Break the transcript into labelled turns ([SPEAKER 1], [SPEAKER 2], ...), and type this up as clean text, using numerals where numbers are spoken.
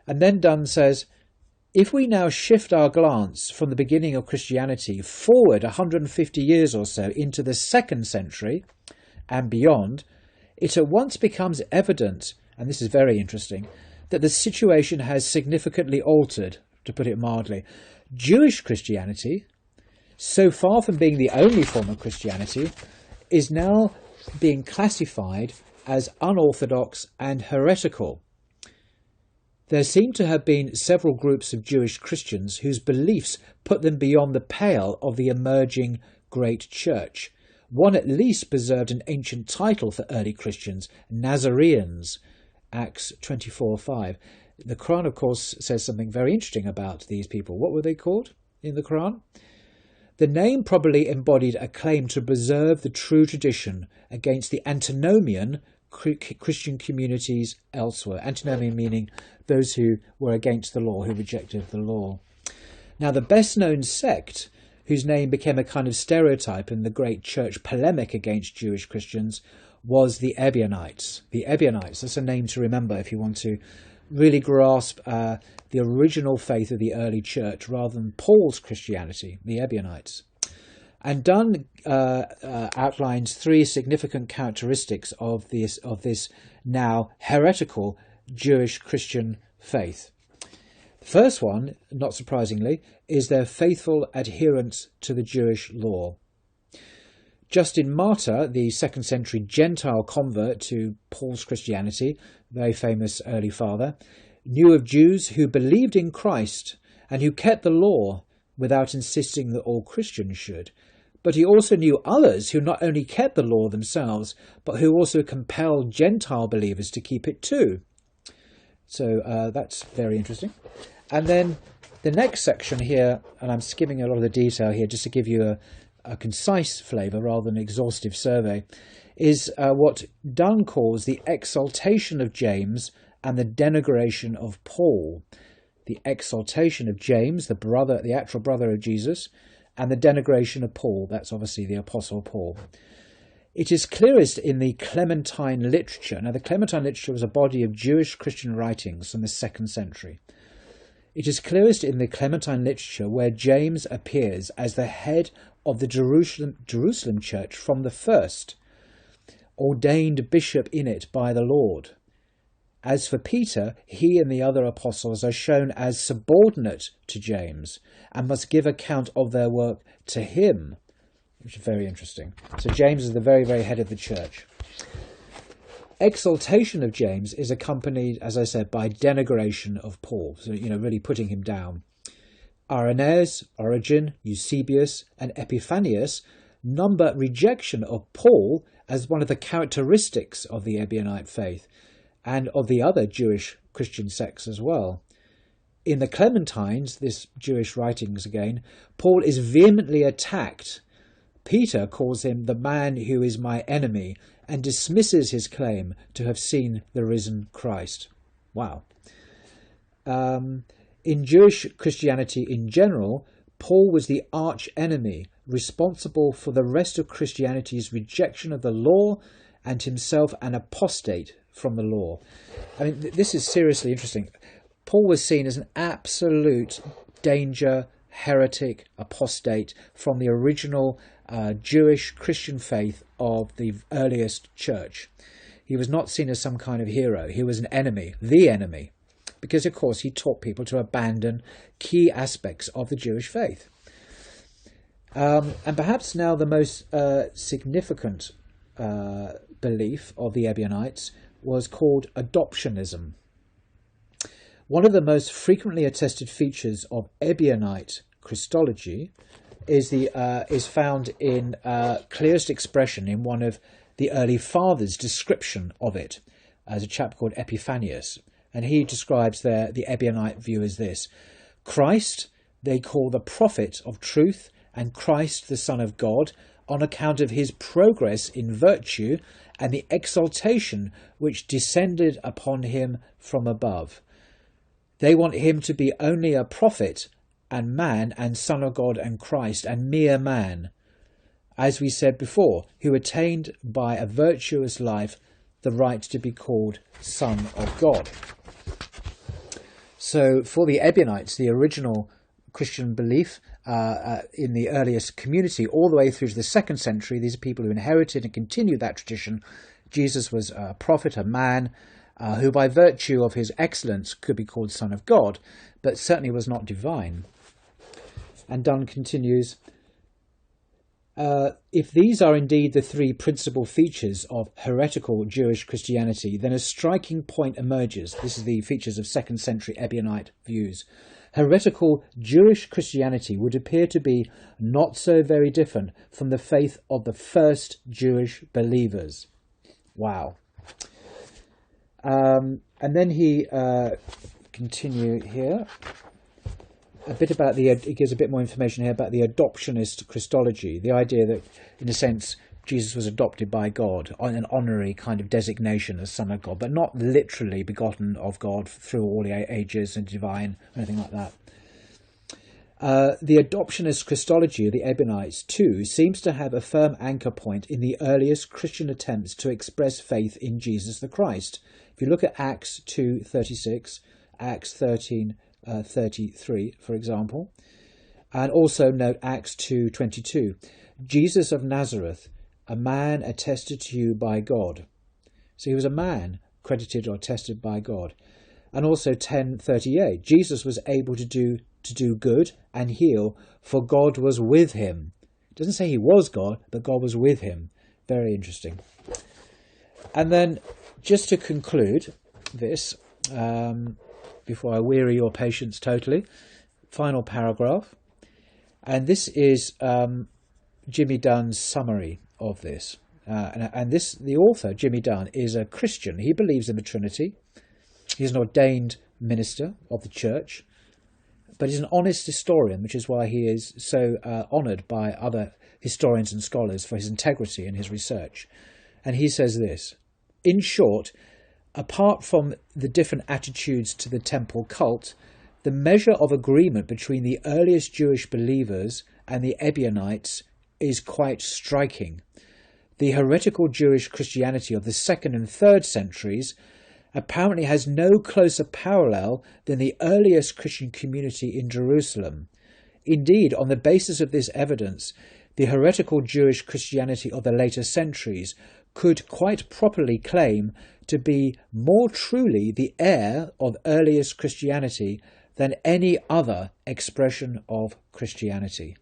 [SPEAKER 1] And then Dunn says, if we now shift our glance from the beginning of Christianity forward 150 years or so into the 2nd century and beyond, it at once becomes evident, and this is very interesting, that the situation has significantly altered, to put it mildly. Jewish Christianity, so far from being the only form of Christianity, is now being classified as unorthodox and heretical. There seem to have been several groups of Jewish Christians whose beliefs put them beyond the pale of the emerging great church. One at least preserved an ancient title for early Christians, Nazareans, Acts 24:5. The Quran, of course, says something very interesting about these people. What were they called in the Quran? The name probably embodied a claim to preserve the true tradition against the antinomian Christian communities elsewhere. Antinomian meaning those who were against the law, who rejected the law. Now, the best-known sect, whose name became a kind of stereotype in the great church polemic against Jewish Christians, was the Ebionites. The Ebionites, that's a name to remember if you want to really grasp the original faith of the early church rather than Paul's Christianity, the Ebionites. And Dunn outlines 3 significant characteristics of this now heretical Jewish Christian faith. The first one, not surprisingly, is their faithful adherence to the Jewish law. Justin Martyr, the 2nd century Gentile convert to Paul's Christianity, very famous early father, knew of Jews who believed in Christ and who kept the law without insisting that all Christians should. But he also knew others who not only kept the law themselves, but who also compelled Gentile believers to keep it too. So that's very interesting. And then the next section here, and I'm skimming a lot of the detail here just to give you a concise flavour rather than an exhaustive survey, is what Dunn calls the exaltation of James and the denigration of Paul. The exaltation of James, the actual brother of Jesus, and the denigration of Paul, that's obviously the Apostle Paul. It is clearest in the Clementine literature. Now, the Clementine literature was a body of Jewish Christian writings from the 2nd century. It is clearest in the Clementine literature where James appears as the head of the Jerusalem church from the first, ordained bishop in it by the Lord. As for Peter, he and the other apostles are shown as subordinate to James and must give account of their work to him, which is very interesting. So James is the very, very head of the church. Exaltation of James is accompanied, as I said, by denigration of Paul, so, really putting him down. Irenaeus, Origen, Eusebius, and Epiphanius number rejection of Paul as one of the characteristics of the Ebionite faith, and of the other Jewish Christian sects as well. In the Clementines, this Jewish writings again, Paul is vehemently attacked. Peter calls him the man who is my enemy and dismisses his claim to have seen the risen Christ. Wow. In Jewish Christianity in general, Paul was the arch enemy responsible for the rest of Christianity's rejection of the law and himself an apostate from the law. I mean, this is seriously interesting. Paul was seen as an absolute danger, heretic, apostate from the original Jewish Christian faith of the earliest church. He was not seen as some kind of hero. He was an enemy, the enemy, because, of course, he taught people to abandon key aspects of the Jewish faith. And perhaps now the most significant belief of the Ebionites was called adoptionism. One of the most frequently attested features of Ebionite Christology is found in clearest expression in one of the early fathers' description of it, as a chap called Epiphanius. And he describes the Ebionite view as this: Christ they call the prophet of truth, and Christ the Son of God, on account of his progress in virtue and the exaltation which descended upon him from above. They want him to be only a prophet and man and Son of God and Christ and mere man, as we said before, who attained by a virtuous life the right to be called Son of God. So for the Ebionites, the original Christian belief in the earliest community, all the way through to the 2nd century, these are people who inherited and continued that tradition. Jesus was a prophet, a man, who by virtue of his excellence could be called Son of God, but certainly was not divine. And Dunn continues, if these are indeed the 3 principal features of heretical Jewish Christianity, then a striking point emerges. This is the features of 2nd century Ebionite views. Heretical Jewish Christianity would appear to be not so very different from the faith of the first Jewish believers. Wow. And then he continue here. A bit about it gives a bit more information here about the adoptionist Christology, the idea that, in a sense, Jesus was adopted by God on an honorary kind of designation as Son of God, but not literally begotten of God through all the ages and divine, or anything like that. The adoptionist Christology of the Ebionites, too, seems to have a firm anchor point in the earliest Christian attempts to express faith in Jesus the Christ. If you look at Acts 2:36, Acts 13:33, for example, and also note Acts 2:22, Jesus of Nazareth, a man attested to you by God. So he was a man credited or attested by God. And also 10:38, Jesus was able to do good and heal, for God was with him. It doesn't say he was God, but God was with him. Very interesting. And then, just to conclude this, before I weary your patience totally, final paragraph. And this is Jimmy Dunn's summary of this. And the author, Jimmy Dunn, is a Christian. He believes in the Trinity. He's an ordained minister of the church. But he's an honest historian, which is why he is so honoured by other historians and scholars for his integrity in his research. And he says this: in short, apart from the different attitudes to the temple cult, the measure of agreement between the earliest Jewish believers and the Ebionites is quite striking. The heretical Jewish Christianity of the 2nd and 3rd centuries apparently has no closer parallel than the earliest Christian community in Jerusalem. Indeed, on the basis of this evidence, the heretical Jewish Christianity of the later centuries could quite properly claim to be more truly the heir of earliest Christianity than any other expression of Christianity.